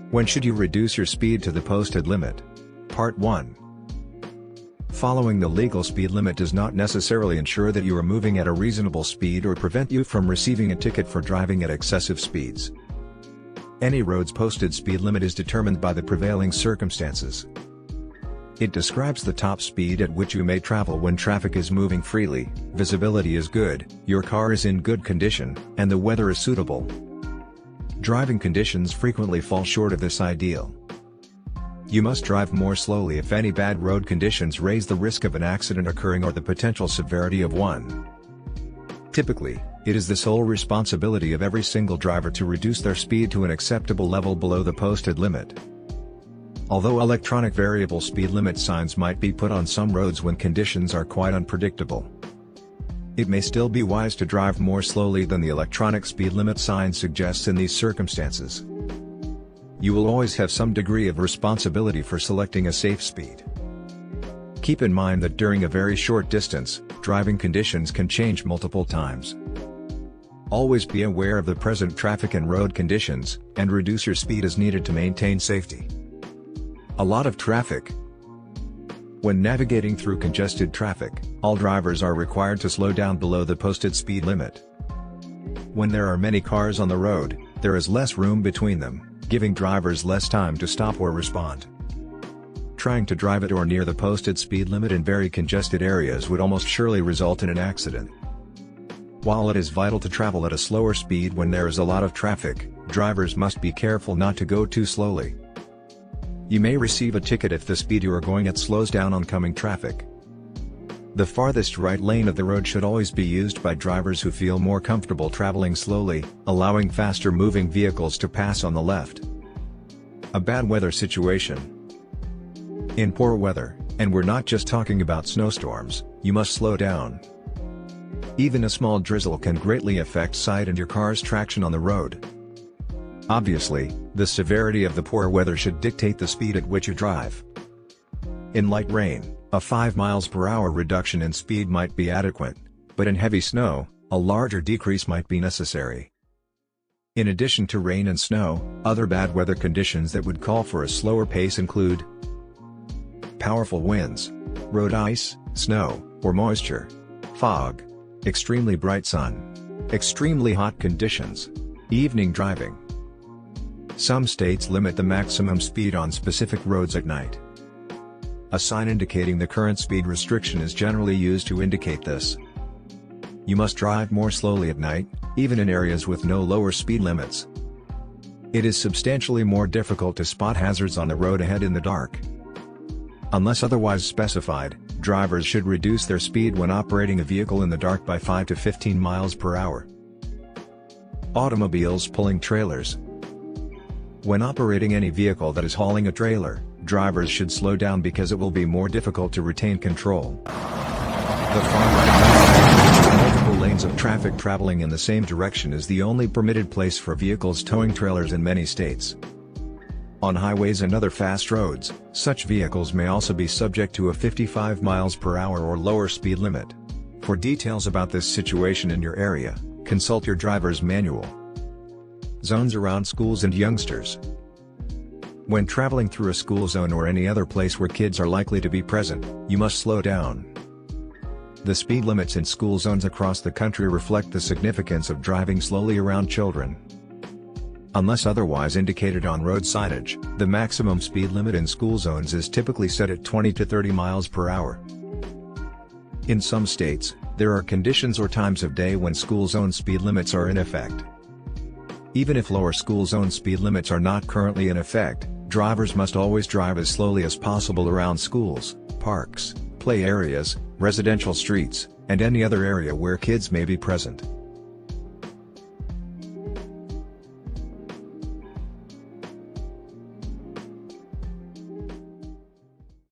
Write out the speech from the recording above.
When should you reduce your speed to the posted limit? Part 1. Following the legal speed limit does not necessarily ensure that you are moving at a reasonable speed or prevent you from receiving a ticket for driving at excessive speeds. Any road's posted speed limit is determined by the prevailing circumstances. It describes the top speed at which you may travel when traffic is moving freely, visibility is good, your car is in good condition, and the weather is suitable. Driving conditions frequently fall short of this ideal. You must drive more slowly if any bad road conditions raise the risk of an accident occurring or the potential severity of one. Typically, it is the sole responsibility of every single driver to reduce their speed to an acceptable level below the posted limit. Although electronic variable speed limit signs might be put on some roads when conditions are quite unpredictable, it may still be wise to drive more slowly than the electronic speed limit sign suggests in these circumstances. You will always have some degree of responsibility for selecting a safe speed. Keep in mind that during a very short distance, driving conditions can change multiple times. Always be aware of the present traffic and road conditions, and reduce your speed as needed to maintain safety. A lot of traffic. When navigating through congested traffic, all drivers are required to slow down below the posted speed limit. When there are many cars on the road, there is less room between them, giving drivers less time to stop or respond. Trying to drive at or near the posted speed limit in very congested areas would almost surely result in an accident. While it is vital to travel at a slower speed when there is a lot of traffic, drivers must be careful not to go too slowly. You may receive a ticket if the speed you are going at slows down oncoming traffic. The farthest right lane of the road should always be used by drivers who feel more comfortable traveling slowly, allowing faster moving vehicles to pass on the left. A bad weather situation. In poor weather, and we're not just talking about snowstorms, you must slow down. Even a small drizzle can greatly affect sight and your car's traction on the road. Obviously, the severity of the poor weather should dictate the speed at which you drive. In light rain, a 5 miles per hour reduction in speed might be adequate, but in heavy snow, a larger decrease might be necessary. In addition to rain and snow, other bad weather conditions that would call for a slower pace include powerful winds, road ice, snow, or moisture, fog, extremely bright sun, extremely hot conditions, evening driving. Some states limit the maximum speed on specific roads at night. A sign indicating the current speed restriction is generally used to indicate this. You must drive more slowly at night, even in areas with no lower speed limits. It is substantially more difficult to spot hazards on the road ahead in the dark. Unless otherwise specified, drivers should reduce their speed when operating a vehicle in the dark by 5 to 15 miles per hour. Automobiles pulling trailers. When operating any vehicle that is hauling a trailer, drivers should slow down because it will be more difficult to retain control. The far right lane, multiple lanes of traffic traveling in the same direction is the only permitted place for vehicles towing trailers in many states. On highways and other fast roads, such vehicles may also be subject to a 55 miles per hour or lower speed limit. For details about this situation in your area, consult your driver's manual. Zones around schools and youngsters. When traveling through a school zone or any other place where kids are likely to be present, you must slow down. The speed limits in school zones across the country reflect the significance of driving slowly around children. Unless otherwise indicated on road signage, the maximum speed limit in school zones is typically set at 20 to 30 miles per hour. In some states, there are conditions or times of day when school zone speed limits are in effect. Even if lower school zone speed limits are not currently in effect, drivers must always drive as slowly as possible around schools, parks, play areas, residential streets, and any other area where kids may be present.